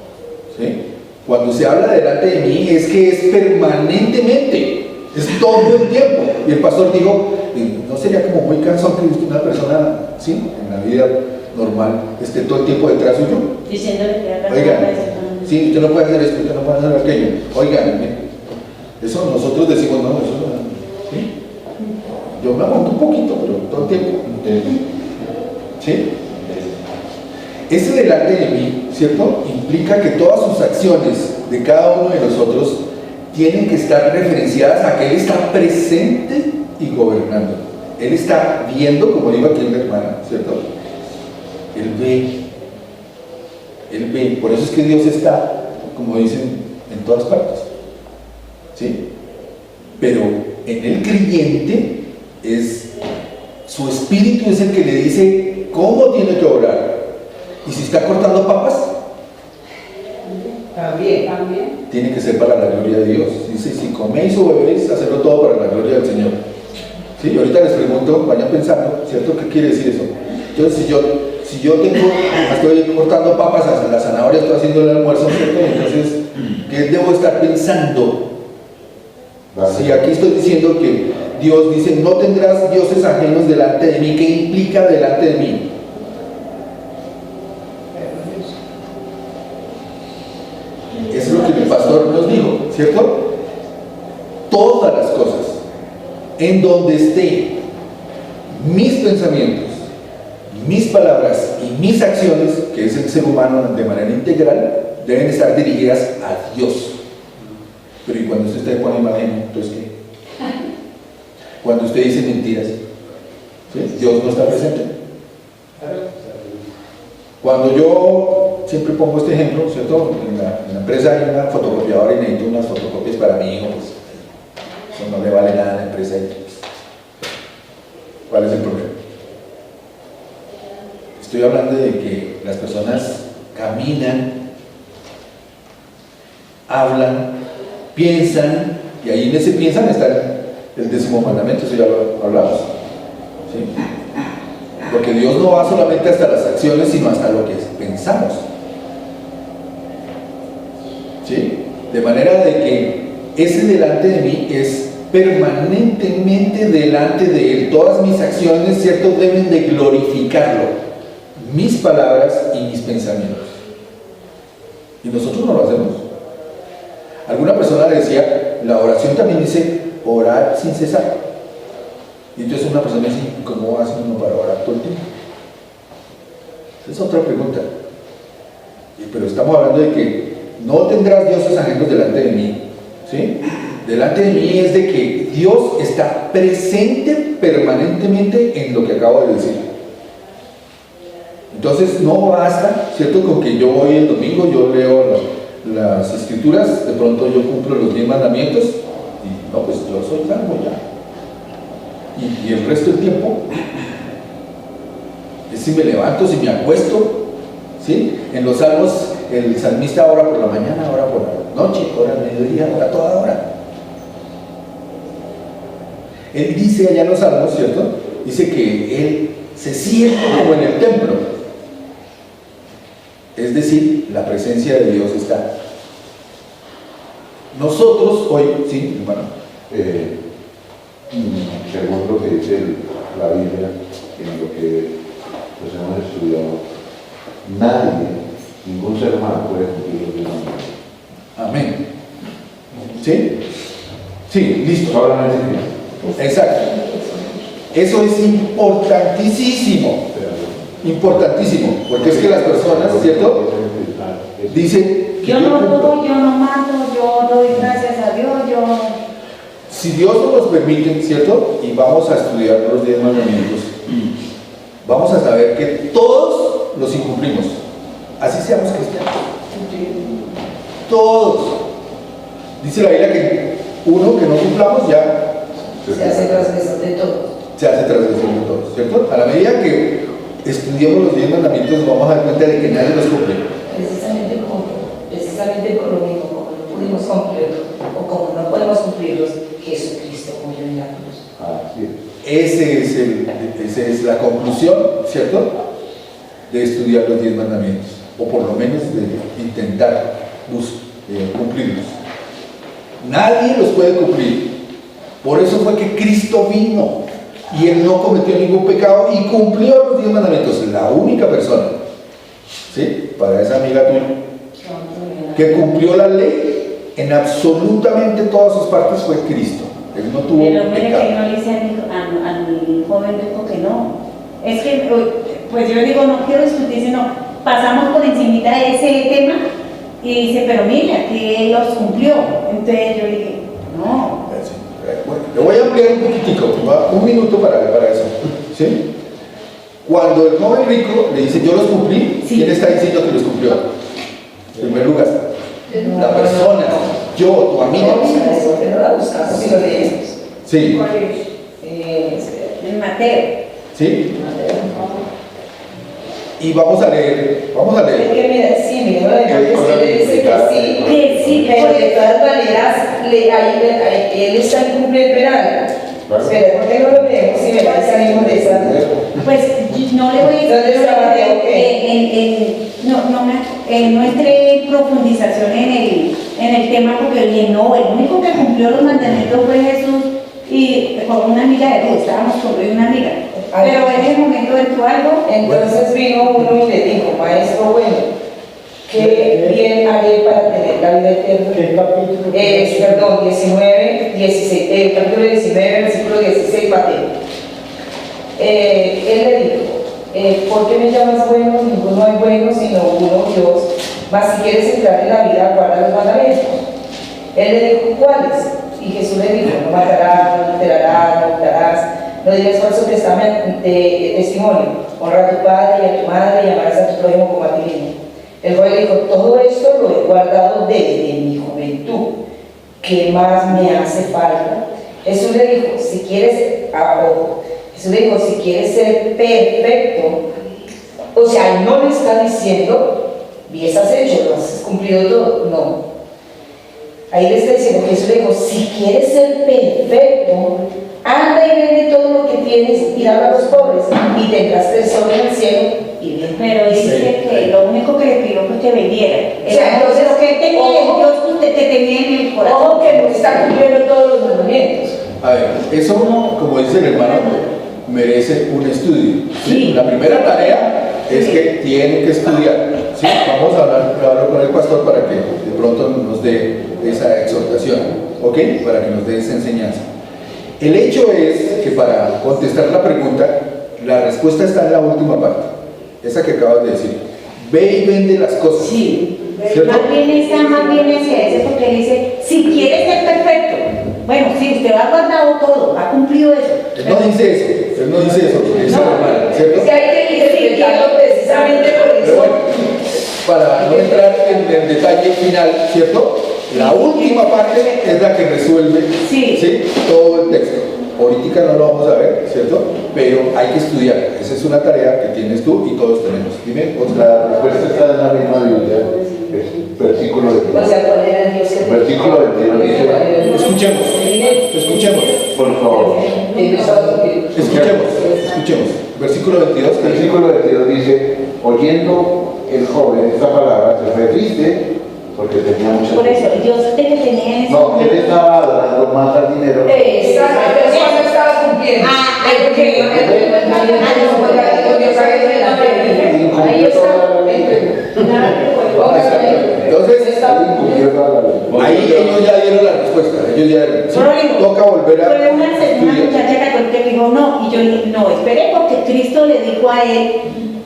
¿sí? Cuando se habla delante de mí es que es permanentemente, es todo el tiempo. Y el pastor dijo, ¿no sería como muy cansón que una persona, ¿sí?, en la vida normal esté todo el tiempo detrás suyo? Diciéndole que haga Oigan, nada, sí, usted no puede hacer esto, usted no puede hacer aquello. Oigan, eso nosotros decimos, no, eso no, ¿sí? Yo me aguanto un poquito, pero todo el tiempo. ¿Sí? Ese delante de mí, ¿cierto?, implica que todas sus acciones de cada uno de nosotros tienen que estar referenciadas a que Él está presente y gobernando. Él está viendo, como dijo aquí la hermana, ¿cierto? Él ve. Él ve. Por eso es que Dios está, como dicen, en todas partes. ¿Sí? Pero en el creyente su espíritu es el que le dice cómo tiene que orar. Y si está cortando papas, También. tiene que ser para la gloria de Dios. Dice, si coméis o bebéis, hacerlo todo para la gloria del Señor. ¿Sí? Y ahorita les pregunto, vayan pensando, ¿cierto? ¿Qué quiere decir eso? Entonces, si yo estoy cortando papas, la zanahoria, estoy haciendo el almuerzo, ¿cierto? Entonces, ¿qué debo estar pensando? Si aquí estoy diciendo que Dios dice, no tendrás dioses ajenos delante de mí, ¿qué implica delante de mí? Eso es lo que el pastor nos dijo, ¿cierto? Todas las cosas, en donde esté mis pensamientos, mis palabras y mis acciones, que es el ser humano de manera integral, deben estar dirigidas a Dios. Pero ¿y cuando usted pone imagen, entonces qué? Cuando usted dice mentiras, ¿sí?, Dios no está presente. Cuando yo siempre pongo este ejemplo, ¿cierto? En la empresa hay una fotocopiadora y necesito unas fotocopias para mi hijo, pues eso no le vale nada a la empresa. ¿Cuál es el problema? Estoy hablando de que las personas caminan, hablan, piensan, y ahí en ese piensan está el 10º mandamiento, eso ya lo hablamos. ¿Sí? Porque Dios no va solamente hasta las acciones, sino hasta lo que pensamos. ¿Sí? De manera de que ese delante de mí es permanentemente delante de Él. Todas mis acciones, ¿cierto?, deben de glorificarlo. Mis palabras y mis pensamientos. Y nosotros no lo hacemos. Alguna persona decía, la oración también dice orar sin cesar. Y entonces una persona dice, ¿cómo hace uno para orar todo el tiempo? Esa es otra pregunta. Pero estamos hablando de que no tendrás dioses ajenos delante de mí. ¿Sí? Delante de mí es de que Dios está presente permanentemente en lo que acabo de decir. Entonces no basta, ¿cierto?, con que yo voy el domingo, yo leo las escrituras, de pronto yo cumplo los 10 mandamientos y no, pues yo soy salvo ya. Y el resto del tiempo es si me levanto, si me acuesto, ¿sí? En los salmos el salmista ora por la mañana, ora por la noche, ora al mediodía, ora toda hora. Él dice allá en los salmos, ¿cierto?, dice que él se siente como en el templo. Es decir, la presencia de Dios está. Nosotros hoy, sí, hermano. Según lo que dice la Biblia, en lo que pues hemos estudiado, nadie, ningún ser humano puede cumplir los mandamientos. Amén. ¿Sí? Sí, listo. Solamente Cristo. Exacto. Eso es importantísimo. Importantísimo, porque es que las personas, ¿cierto?, dicen que yo no robo, yo no mato, yo doy gracias a Dios, si Dios nos permite, ¿cierto?, y vamos a estudiar los 10 mandamientos, vamos a saber que todos los incumplimos, así seamos cristianos. Todos. Dice la Biblia que uno que no cumplamos ya Se hace transgresor de todos. se hace transgresión de todos, ¿cierto? A la medida que estudiamos los 10 mandamientos nos vamos a dar cuenta de que nadie los cumple. Precisamente por lo mismo, como no pudimos cumplirlos, o como no podemos cumplirlos, Jesucristo murió en la cruz. Así es. Esa es la conclusión, ¿cierto?, de estudiar los 10 mandamientos, o por lo menos de intentar cumplirlos. Nadie los puede cumplir. Por eso fue que Cristo vino y Él no cometió ningún pecado y cumplió los 10 mandamientos. La única persona, ¿sí? Para esa amiga tuya, que cumplió la ley en absolutamente todas sus partes fue Cristo. Él no tuvo Pero mire pecado. que no le dice al joven rico que no. Es que, pues yo digo, no quiero discutir, sino pasamos por encimita de ese tema y dice, pero mira, que Él los cumplió. Entonces yo dije, no. Bueno, le voy a ampliar un poquitico, un minuto para eso. ¿Sí? Cuando el joven rico le dice, yo los cumplí, Sí. ¿quién está diciendo que los cumplió? En primer lugar, la persona, yo, tu amiga. No la buscamos si lo leemos. Sí, En Mateo. ¿sí? Y vamos a leer. Es que mira, sí, mira, usted le dice Que sí, pero de todas maneras, él está en cumplir penal. Espera, ¿por qué no lo leemos si me la salimos de esa? Pues no le voy a ¿Dónde decir está Mateo? no entré en profundización en el tema porque dije, no, el único que cumplió los mandamientos fue Jesús y con una amiga de él, estábamos con una amiga. Pero en ese momento entró algo. Entonces vino uno y le dijo, maestro bueno, ¿qué bien haré para tener la vida eterna? ¿Qué capítulo? Perdón, 16, capítulo 19, versículo 16, Mateo. Él le dijo, ¿por qué me llamas bueno? Ninguno es bueno, sino uno, Dios. Mas si quieres entrar en la vida, guarda los mandamientos. Él le dijo, ¿cuáles? Y Jesús le dijo, no matarás, no adulterarás, no hurtarás, no dirás falso testimonio, honra a tu padre y a tu madre y amarás a tu prójimo como a ti mismo. El joven dijo, todo esto lo he guardado desde mi juventud. ¿Qué más me hace falta? Jesús le dijo, si quieres, Jesús le dijo, si quieres ser perfecto, o sea, no le está diciendo, bien has hecho, lo has cumplido todo, no. Ahí le está diciendo, Jesús le dijo, si quieres ser perfecto, anda y vende todo lo que tienes y dalo a los pobres y tendrás tesoro en el cielo y bien. Pero dice que lo único que le pidió fue que vendiera. O sea, entonces, lo que él tenía, ojo, Dios que usted que tenía en el corazón. ojo que no está cumpliendo todos los mandamientos. A ver, eso, como dice el hermano, merece un estudio. Sí. La primera tarea es que tienen que estudiar. ¿Sí? Vamos a hablar con el pastor para que de pronto nos dé esa exhortación, ¿ok? Para que nos dé esa enseñanza. El hecho es que para contestar la pregunta, la respuesta está en la última parte, esa que acabas de decir. Ve y vende las cosas. Sí. ¿Cierto? Más bien hacia ese porque él dice, si quieres ser perfecto, bueno, sí, usted ha guardado todo, ha cumplido eso. Él no dice eso, él no dice eso, dice No, normal, ¿cierto? Es que hay que interpretarlo precisamente por Pero eso. bueno, para no entrar en el detalle final, ¿cierto? La última parte es la que resuelve Sí. todo el texto. Ahorita no lo vamos a ver, ¿cierto? Pero hay que estudiar. Esa es una tarea que tienes tú y todos tenemos. Dime, La respuesta está en la misma Biblia, versículo O 22. sea, ¿cuál era el Dios que te Versículo 22 dice, escuchemos. por favor. Escuchemos. Versículo 22. El versículo 22 dice, oyendo el joven esta palabra, se fue triste porque tenía mucha Por eso, Dios de que tenía en ese No, él momento. estaba adorando más al dinero. Exacto, pero eso no estaba cumpliendo. Ahí Entonces, Incumplió toda la ley. ahí ellos ya dieron la respuesta. Ellos ya dieron. Sí, Pero toca volver a Pero una estudiar. muchacha católica que dijo no, y yo dije, no, espere, porque Cristo le dijo a él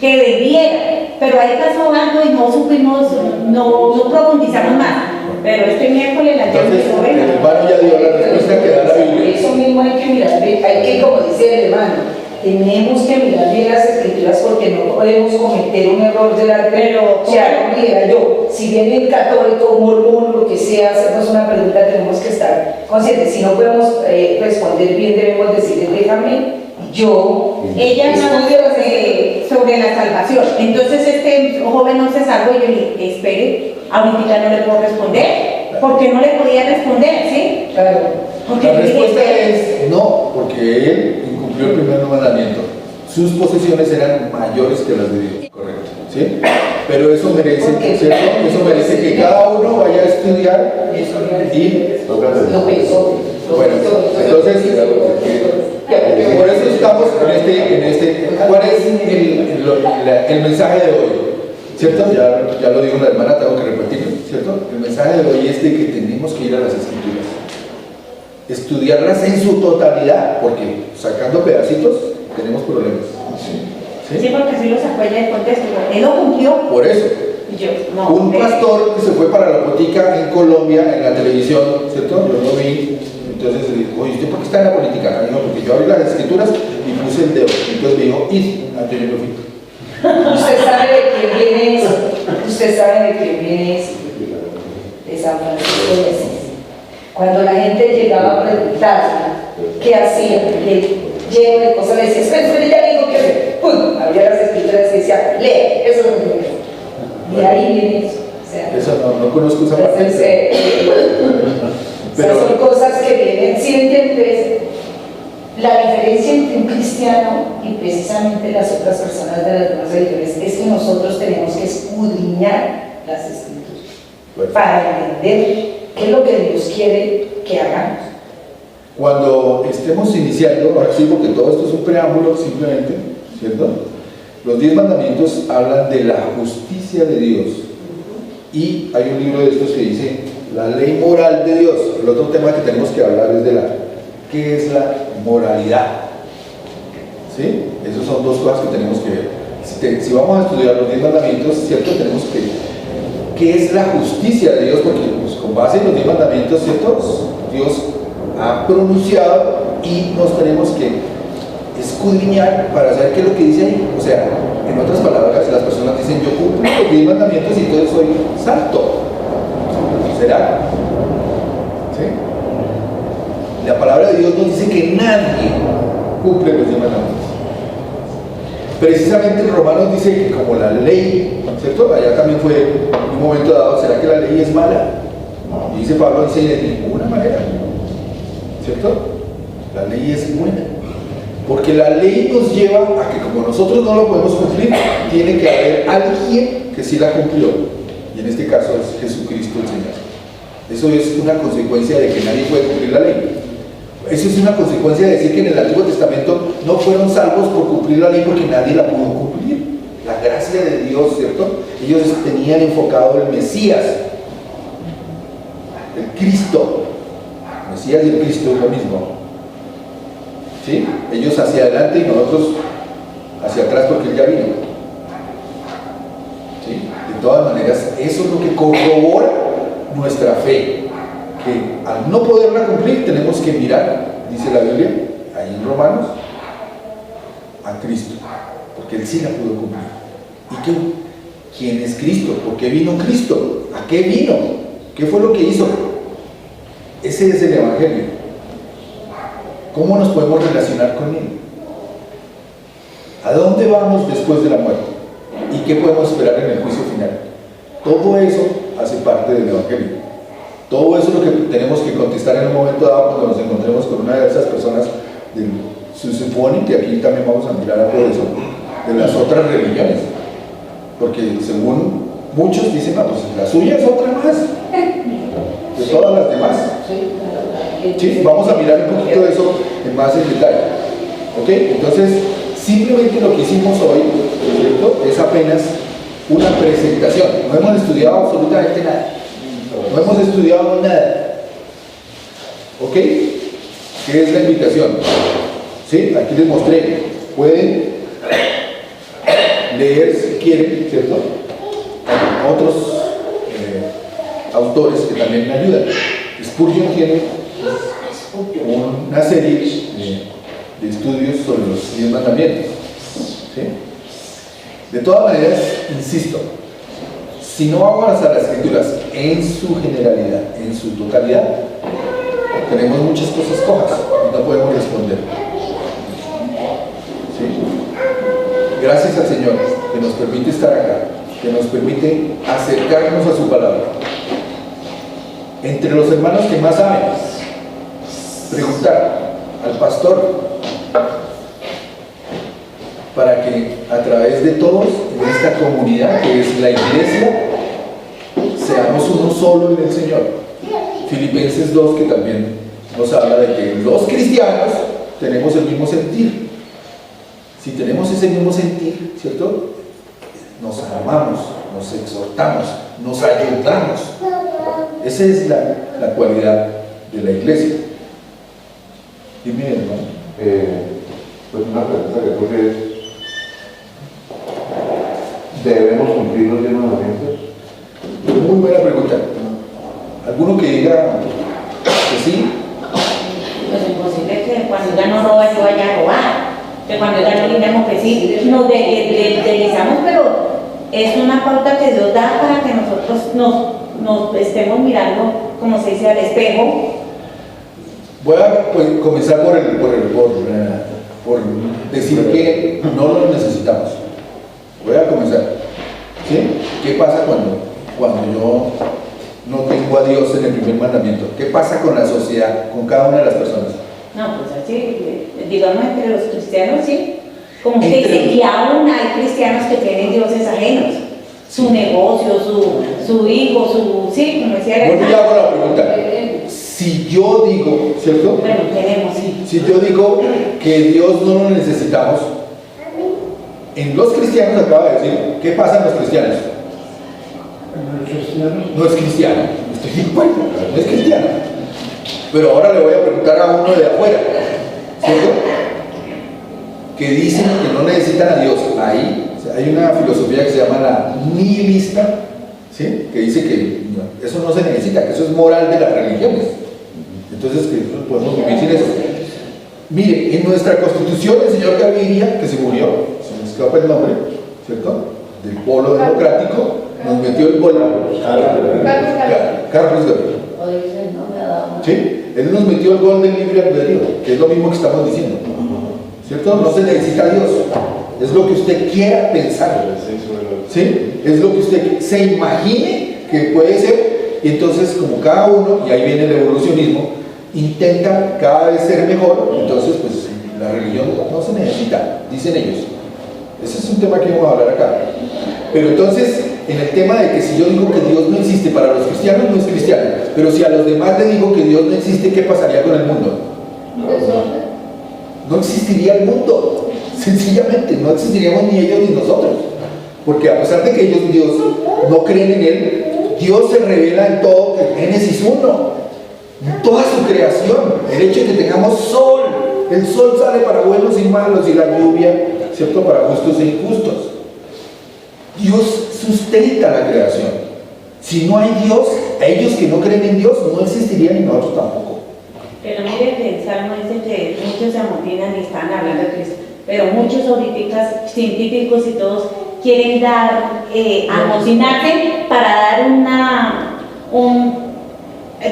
que vendiera, pero ahí pasó algo y no supimos, no profundizamos más. Pero este miércoles la gente Entonces, dijo, el bueno, hermano ya dio la respuesta que da la Biblia. Eso mismo hay que mirar, hay que, como dice el hermano, tenemos que mirar bien las escrituras porque no podemos cometer un error de la Pero, o sea, como dijera yo, si viene católico, mormón, lo que sea, hacernos una pregunta, tenemos que estar conscientes. Si no podemos responder bien, debemos decirle, déjame, yo ella estudio habló sobre la salvación. Entonces este joven no se salvó y yo le dije, espere, ahorita no le puedo responder, porque no le podía responder, ¿sí? Claro. Porque La yo dije, respuesta espere. es no, porque él incumplió el primer mandamiento. Sus posesiones eran mayores que las de Dios. Correcto. ¿Sí? Pero eso merece, ¿cierto? Eso merece que cada uno vaya a estudiar y... Bueno, entonces, por eso estamos en este. ¿Cuál es el mensaje de hoy? ¿Cierto? Ya lo dijo la hermana, tengo que repetirlo, ¿cierto? El mensaje de hoy es de que tenemos que ir a las Escrituras, estudiarlas en su totalidad, porque sacando pedacitos tenemos problemas. Sí, porque si lo sacó ella del contexto, él lo cumplió. Por eso. Y yo, no. Un pastor que se fue para la política en Colombia, en la televisión, ¿cierto? Yo lo vi. Entonces le dijo, oye, ¿usted por qué está en la política? No, porque yo abrí las Escrituras y puse el dedo. Entonces me dijo, id, Antonio lo fui. Usted sabe de quién viene eso. Usted sabe de quién viene eso. De San Francisco de Asís. Cuando la gente llegaba a preguntarle qué hacía, lleno de cosas, le decía, espera, ya digo qué hacer. ¡Pum! Había las Escrituras y decía, lee, eso es lo que tiene que hacer. Y ahí viene eso. O sea, eso no conozco esa parte. Entonces, pero son cosas que vienen, si entiendes la diferencia entre un cristiano y precisamente las otras personas de las demás religiones es que nosotros tenemos que escudriñar las Escrituras para entender qué es lo que Dios quiere que hagamos. Cuando estemos iniciando, ahora sí, porque todo esto es un preámbulo simplemente, ¿cierto? Los 10 mandamientos hablan de la justicia de Dios. Y hay un libro de estos que dice la ley moral de Dios. El otro tema que tenemos que hablar es de ¿qué es la moralidad? ¿Sí? Esas son dos cosas que tenemos que ver. Si vamos a estudiar los 10 mandamientos, ¿cierto? Tenemos que ¿qué es la justicia de Dios? Porque pues, con base en los 10 mandamientos, ¿cierto? Dios ha pronunciado y nos tenemos que escudriñar para saber qué es lo que dice ahí. O sea, en otras palabras, las personas dicen, yo cumplo los 10 mandamientos y entonces soy santo. ¿Será? ¿Sí? La palabra de Dios nos dice que nadie cumple los 10 mandamientos. Precisamente en Romanos dice que como la ley, ¿cierto? Allá también fue en un momento dado, ¿será que la ley es mala? Y dice Pablo, dice de ninguna manera, ¿cierto? La ley es buena. Porque la ley nos lleva a que como nosotros no lo podemos cumplir, tiene que haber alguien que sí la cumplió. Y en este caso es Jesucristo el Señor. Eso es una consecuencia de que nadie puede cumplir la ley. Eso es una consecuencia de decir que en el Antiguo Testamento no fueron salvos por cumplir la ley porque nadie la pudo cumplir. La gracia de Dios, ¿cierto? Ellos tenían enfocado el Mesías, el Cristo. El Mesías y el Cristo es lo mismo. ¿Sí? Ellos hacia adelante y nosotros hacia atrás porque Él ya vino. ¿Sí? De todas maneras, eso es lo que corrobora nuestra fe. Que al no poderla cumplir tenemos que mirar, dice la Biblia, ahí en Romanos, a Cristo, porque Él sí la pudo cumplir. ¿Y quién es Cristo? ¿Por qué vino Cristo? ¿A qué vino? ¿Qué fue lo que hizo? Ese es el Evangelio. ¿Cómo nos podemos relacionar con Él? ¿A dónde vamos después de la muerte? ¿Y qué podemos esperar en el juicio final? Todo eso hace parte del Evangelio. Todo eso es lo que tenemos que contestar en un momento dado cuando nos encontremos con una de esas personas se supone que aquí también vamos a mirar algo de eso, de las otras religiones. Porque según muchos dicen, no, pues la suya es otra más de todas las demás. Sí, vamos a mirar un poquito de eso en más en detalle. ¿Ok? Entonces, simplemente lo que hicimos hoy, ¿cierto? Es apenas una presentación. No hemos estudiado absolutamente nada. No hemos estudiado nada. ¿Ok? ¿Qué es la invitación? ¿Sí? Aquí les mostré. Pueden leer si quieren, ¿cierto? Hay otros autores que también me ayudan. Spurgeon tiene una serie de estudios sobre los 10 mandamientos. ¿Sí? De todas maneras, insisto, si no vamos a las Escrituras en su generalidad, en su totalidad, tenemos muchas cosas cojas y no podemos responder. ¿Sí? Gracias al Señor que nos permite estar acá, que nos permite acercarnos a su palabra. Entre los hermanos que más saben, preguntar al pastor, para que a través de todos en esta comunidad que es la iglesia seamos uno solo en el Señor. Filipenses 2, que también nos habla de que los cristianos tenemos el mismo sentir. Si tenemos ese mismo sentir, ¿cierto? Nos amamos, nos exhortamos, nos ayudamos. Esa es la cualidad de la iglesia. Dime, hermano. Pues una pregunta que creo que es, ¿debemos cumplir los 10 mandamientos? Muy buena pregunta. ¿Alguno que diga que sí? Pues imposible que cuando ya no roba yo vaya a robar, que cuando ya no limpiamos que sí, nos deslizamos, pero es una pauta que Dios da para que nosotros nos estemos mirando, como se dice, al espejo. Voy a comenzar por decir que no lo necesitamos. Voy a comenzar. ¿Sí? ¿Qué pasa cuando yo no tengo a Dios en el primer mandamiento? ¿Qué pasa con la sociedad, con cada una de las personas? No, pues así, digamos entre los cristianos, sí. Como que dice que aún hay cristianos que tienen dioses ajenos. Su negocio, su hijo, sí, como decía la Bueno, ya hago la pregunta. Si yo digo, ¿cierto? Bueno, tenemos, sí. Si yo digo que Dios no lo necesitamos, en los cristianos acaba de decir, ¿qué pasa en los cristianos? No es cristiano, estoy de acuerdo, no es cristiano. Pero ahora le voy a preguntar a uno de afuera, ¿cierto? Que dicen que no necesitan a Dios. Ahí hay una filosofía que se llama la nihilista, ¿sí? Que dice que eso no se necesita, que eso es moral de las religiones. Entonces, que podemos vivir sin eso. Mire, en nuestra constitución, el señor Gaviria, que se murió, se me escapa el nombre, ¿cierto? Del polo democrático, nos metió el gol. Carlos Gaviria. ¿Sí? Él nos metió el gol del libre albedrío, que es lo mismo que estamos diciendo. ¿Cierto? No se necesita a Dios. Es lo que usted quiera pensar. ¿Sí? Es lo que usted se imagine que puede ser. Y entonces, como cada uno, y ahí viene el evolucionismo, intenta cada vez ser mejor, entonces pues la religión no se necesita, dicen ellos. Ese es un tema que vamos a hablar acá. Pero entonces, en el tema de que si yo digo que Dios no existe para los cristianos, no es cristiano. Pero si a los demás les digo que Dios no existe, ¿qué pasaría con el mundo? No existiría el mundo. Sencillamente, no existiríamos ni ellos ni nosotros. Porque a pesar de que ellos, Dios, no creen en Él, Dios se revela en todo, en Génesis 1. En toda su creación, el hecho de que tengamos sol, el sol sale para buenos y malos y la lluvia, ¿cierto? Para justos e injustos. Dios sustenta la creación. Si no hay Dios, a ellos que no creen en Dios no existirían y nosotros tampoco. Pero mire que el Salmo dice que muchos se amotinan y están hablando de Cristo, pero muchos ahorita científicos y todos quieren dar, amotinarse para dar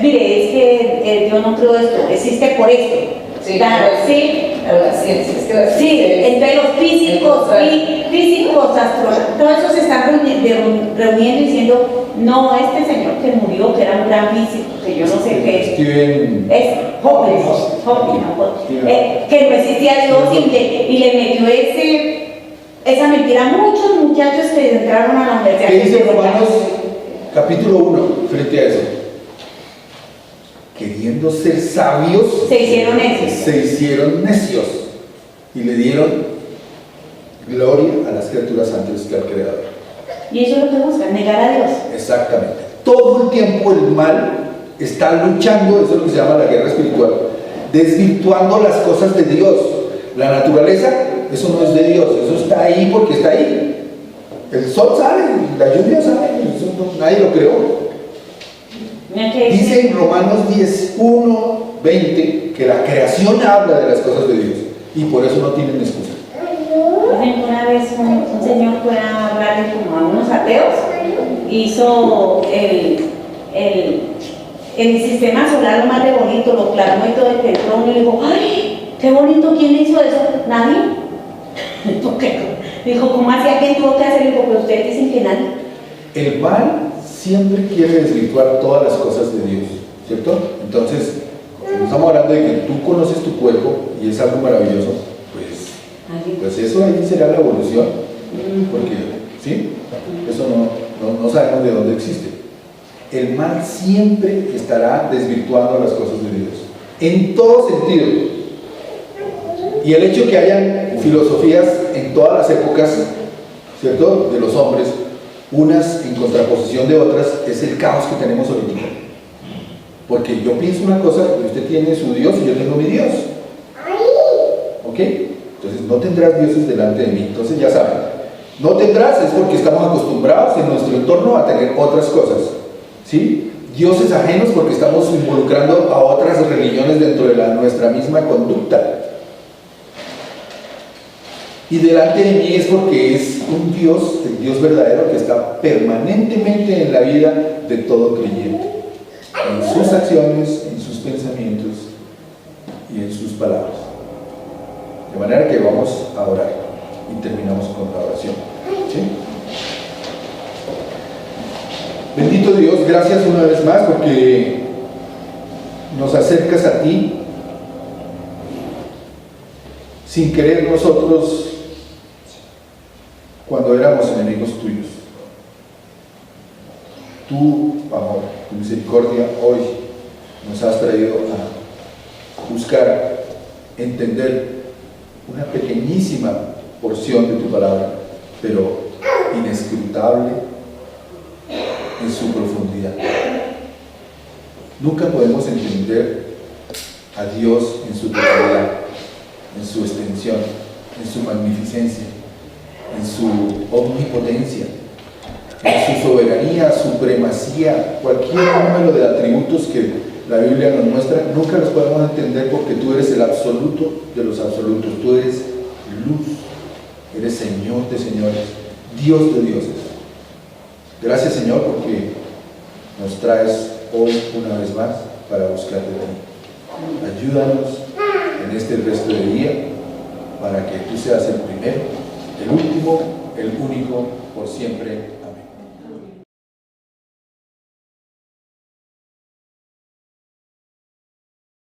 mire, es que yo no creo esto, existe por esto. Sí, Sí, la ciencia, es que la sí, ciencia entre los físicos, astronautas, todos esos se están reuniendo y diciendo, no, este señor que murió, que era un gran físico, que yo no sé qué es. Steven Es Hawking, que no existía Dios y le metió esa mentira a muchos muchachos que entraron a la universidad. ¿Qué dice Romanos capítulo 1 frente a eso? Queriendo ser sabios, Se hicieron necios. se hicieron necios y le dieron gloria a las criaturas antes que al Creador. Y eso es lo que buscan, negar a Dios. Exactamente. Todo el tiempo el mal está luchando, eso es lo que se llama la guerra espiritual, desvirtuando las cosas de Dios. La naturaleza, eso no es de Dios, eso está ahí porque está ahí. El sol sale, la lluvia sale, eso nadie lo creó. Dice en Romanos 10, 1, 20 que la creación habla de las cosas de Dios y por eso no tienen excusa. Una vez un señor fue a hablarle como a unos ateos, hizo el sistema solar lo más de bonito, lo plasmó y todo el petróleo y dijo, ¡ay! ¡Qué bonito! ¿Quién hizo eso? ¿Nadie? Dijo, ¿cómo así alguien tuvo que hacer? Dijo, pero ustedes dicen que nadie. El mal siempre quiere desvirtuar todas las cosas de Dios, ¿cierto? Entonces, cuando estamos hablando de que tú conoces tu cuerpo y es algo maravilloso, pues Ahí. Pues eso ahí será la evolución, porque, ¿sí? Eso no sabemos de dónde existe. El mal siempre estará desvirtuando las cosas de Dios, en todo sentido. Y el hecho que hayan filosofías en todas las épocas, ¿cierto?, de los hombres, unas en contraposición de otras, es el caos que tenemos ahorita. Porque yo pienso una cosa, y usted tiene su Dios y yo tengo mi Dios. ¿Ok? Entonces no tendrás dioses delante de mí. Entonces ya saben, no tendrás es porque estamos acostumbrados en nuestro entorno a tener otras cosas. ¿Sí? Dioses ajenos porque estamos involucrando a otras religiones dentro de nuestra misma conducta. Y delante de mí es porque es un Dios, el Dios verdadero, que está permanentemente en la vida de todo creyente, en sus acciones, en sus pensamientos y en sus palabras. De manera que vamos a orar y terminamos con la oración. ¿Sí? Bendito Dios, gracias una vez más porque nos acercas a ti sin querer nosotros cuando éramos enemigos tuyos. Tú, amor, tu misericordia, hoy nos has traído a buscar, entender una pequeñísima porción de tu palabra, pero inescrutable en su profundidad. Nunca podemos entender a Dios en su totalidad, en su extensión, en su magnificencia, en su omnipotencia, en su soberanía, supremacía, cualquier número de atributos que la Biblia nos muestra, nunca los podemos entender porque tú eres el absoluto de los absolutos, tú eres luz, eres Señor de señores, Dios de dioses. Gracias, Señor, porque nos traes hoy una vez más para buscar de ti. Ayúdanos en este resto de día para que tú seas el primero, el último, el único, por siempre.